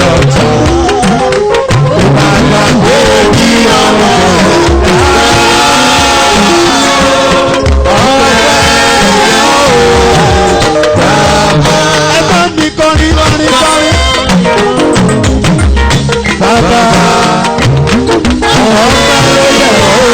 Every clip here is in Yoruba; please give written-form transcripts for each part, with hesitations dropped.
lọ́tọ̀. Ìbàdàgbé bí ọmọ ẹgbẹ́ mi kọrin lọ́rin kọrin. Bàbá ọmọ ló yẹ ọmọ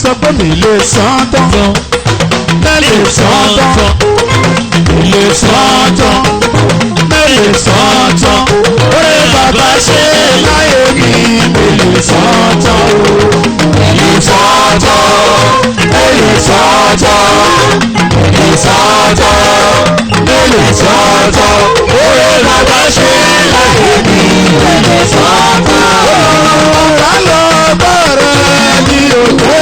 sọ pé mi lè sàn tán, mẹ́lẹ̀ sàn tán, mi lè sàn tán, mẹ́lẹ̀ sàn tán, oore bàbá ṣe láyé mi, mi lè sàn tán, mi lè sàn tán, mẹ́lẹ̀ sàn tán, mi lè sàn tán, mẹ́lẹ̀ sàn tán, oore bàbá ṣe láyé mi, mi lè sàn tán. Ọ̀gá lọ bẹ̀rẹ̀ ní òkè.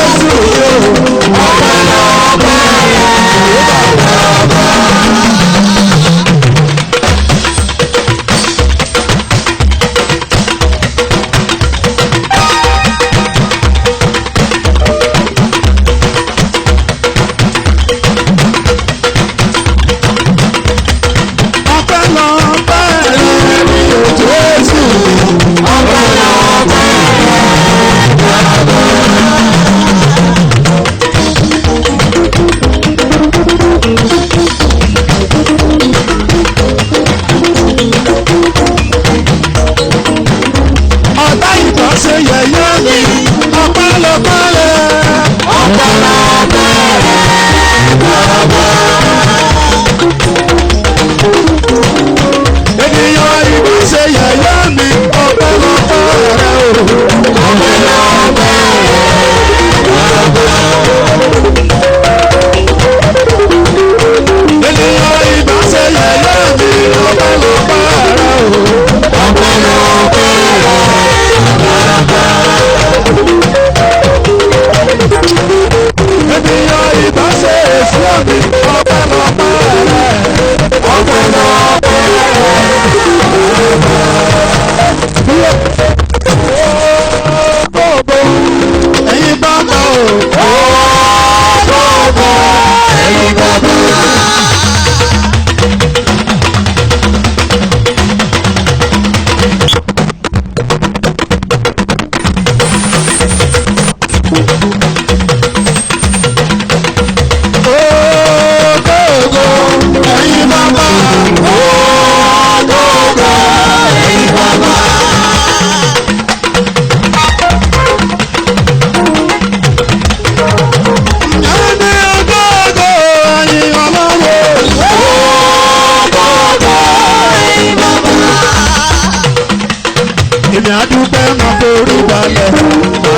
adúpẹ́ máa forí balẹ̀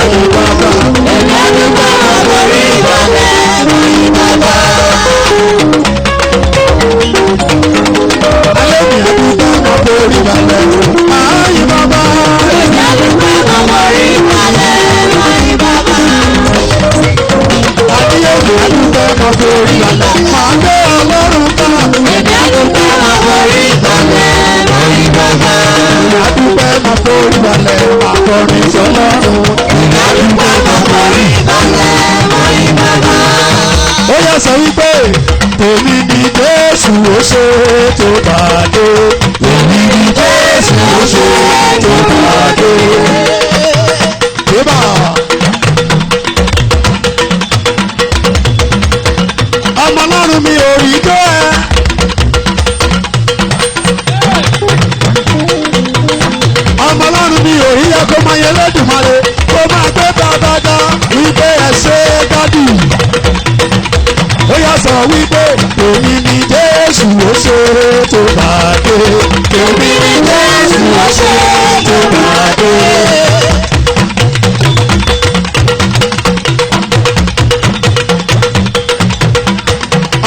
ayé bàbá. Èmi adúpẹ́ máa forí balẹ̀ ayé bàbá. Alẹ́ mi adúpẹ́ máa forí balẹ̀ ayé bàbá. Èmi adúpẹ́ máa forí balẹ̀ ayé bàbá. Adíyẹ mi adúpẹ́ máa forí balẹ̀ máa gbé ọlọ́run ká. Èmi adúpẹ́ máa forí balẹ̀ ayé bàbá. Adúpẹ́ máa forí balẹ̀ máa kọrin sọ́lọ́run. Èmi adúpẹ́ máa forí balẹ̀ ayé bàbá. Ó yẹ sọ wípé tèmi ni Jésù ó ṣe tó bá dé. Tèmi ni Jésù ó ṣe tó bá dé. Bébà. Ọmọ ọlọ́run mi ò rí tó ẹ. Ọmọ ọlọ́run mi ò rí ẹ kó máa yẹ lódùmarè kó máa gbé dáadáa wípé ẹ ṣe dádì. Ó yà sọ wípé èmi ni Jésù ó ṣe tó bá dé. Èmi ni Jésù ó ṣe tó bá dé.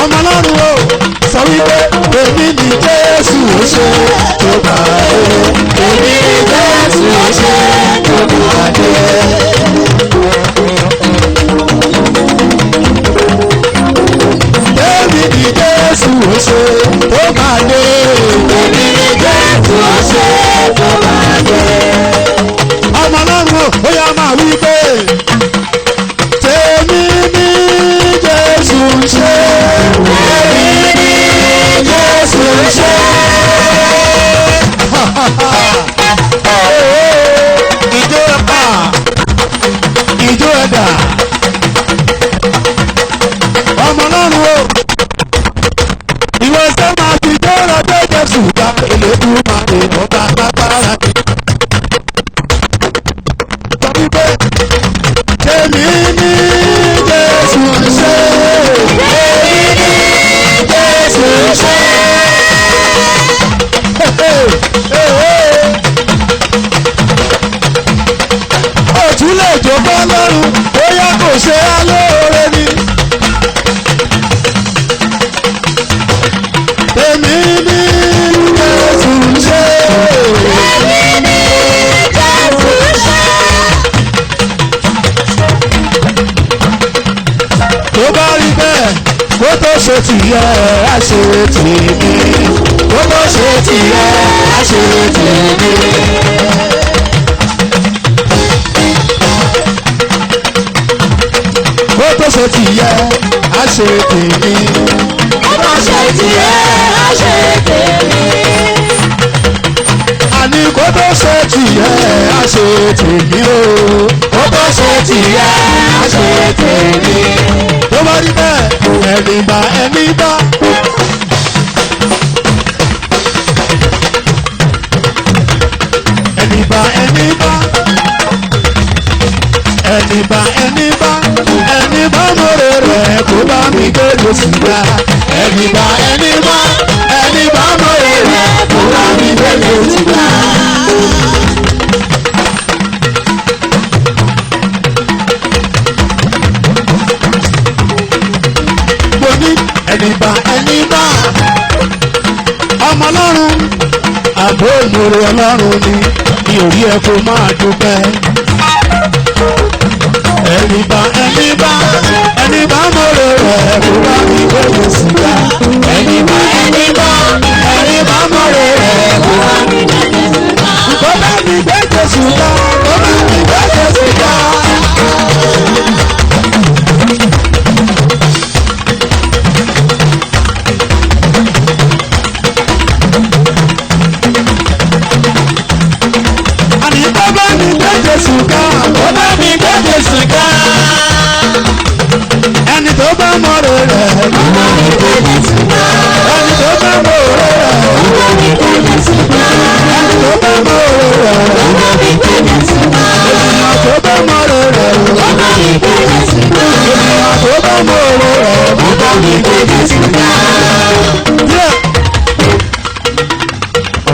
Ọmọ ọlọ́run o sọ wípé èmi ni Jésù ó ṣe tó bá dé. Èmi ni Jésù ó ṣe tó bá dé. Èmi ni Jésù ó ṣe tó bá dé. Èmi ni Jésù ó ṣe tó bá dé. Ọmọ ọlọ́run ó yá máa wí pé tèmi ni Jésù ń ṣe. Èmi ni Jésù ń ṣe. Ìjó ẹ̀pà ìjó ẹ̀dà. Ọmọ ọlọ́run o ìwọ ṣe máa fi jọ́rọ̀ pé Jésù gba èlébù máa lè ọba lágbára ni. Sọ wípé tèmi ni Jésù ń ṣe. Èmi ni Jésù ń ṣe. Òtún lè jókòó lọ́rùn bóyá kò ṣe á lóore ni. Èmi ni Jésù ń ṣe. Èmi ni Jésù ń ṣe. Tó bá rí bẹ́ẹ̀ kó tó ṣe tìyẹ á ṣe tèmi. Kó tó ṣe tìyẹ á ṣe tèmi. Kó tó ṣe tìyẹ á ṣe tèmi. Ọmọ ṣe tiẹ̀ á ṣe tèmi. Àní kó tó ṣe tìyẹ á ṣe tèmi o. Kó tó ṣe tìyẹ á ṣe tèmi. Tó bá rí bẹ́ẹ̀ ẹni bá ẹni bá. Ẹni bá ẹni bá. Ẹni bá ẹni bá. Ẹni bá mọ̀rẹ́ rẹ̀ kó bá mi gbé Jésù ga. Ẹni bá ẹni bá. Ẹni bá mọ̀rẹ́ rẹ̀ kó bá mi gbé Jésù ga. Mo ní ẹni bá ẹni bá. Ọmọ ọlọ́run àbó ìmòrè ọlọ́run ni mi ò rí ẹ kó máa dúpẹ́. Ẹni bá ẹni bá ẹni bá mọ̀rẹ́ rẹ̀ kó bá mi gbé Jésù ga. Ẹni bá ẹni bá ẹni bá mọ̀rẹ́ rẹ̀ kó bá mi gbé Jésù ga. Kó bá mi gbé Jésù ga. Kó bá mi gbé Jésù ga. Àní kó bá mi gbé Jésù ga. Kó bá mi gbé Jésù ga. Ẹni tó bá mọ̀rẹ́ rẹ̀ kó bá mi gbé Jésù ga. Ẹni tó bá mọ̀rẹ́ rẹ̀ kó bá mi gbé Jésù ga. Ẹni tó bá mọ̀rẹ́ rẹ̀ kó bá mi gbé Jésù ga. Ènìyàn tó bá mọ̀rẹ́ rẹ̀ kó bá mi gbé Jésù ga. Ènìyàn tó bá mọ̀rẹ́ rẹ̀ kó bá mi gbé Jésù ga.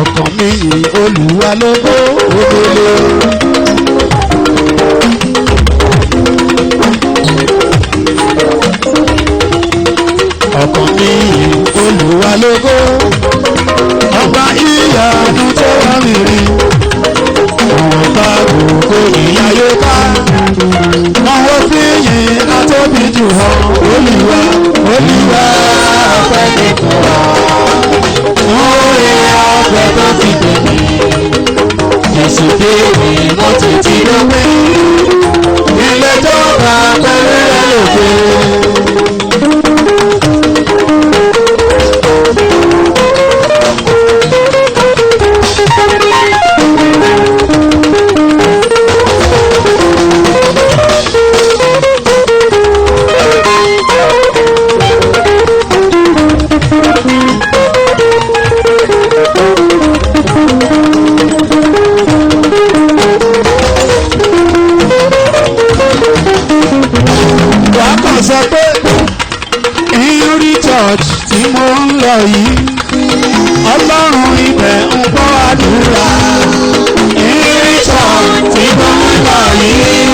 Ọkàn mi yìn Olúwa lógo òdòdó. lógo ọba ìyanu tó wà mí rí ọba gbogbo ìyáyé ká ọwọ́ fi yìn atóbi jù hàn Olúwa Olúwa ọpẹ́ ní fún ọ oore ọpẹ́ tó ti tẹ̀lé Jésù bèèrè mo ti ti lópin ilé tó bá pẹ́rẹ́ lóde. Sọ pé ìrí church tí mo ń lọ yìí Ọlọ́run ibẹ̀ ń gbọ́ àdúrà ìrí church tí mo ń lọ yìí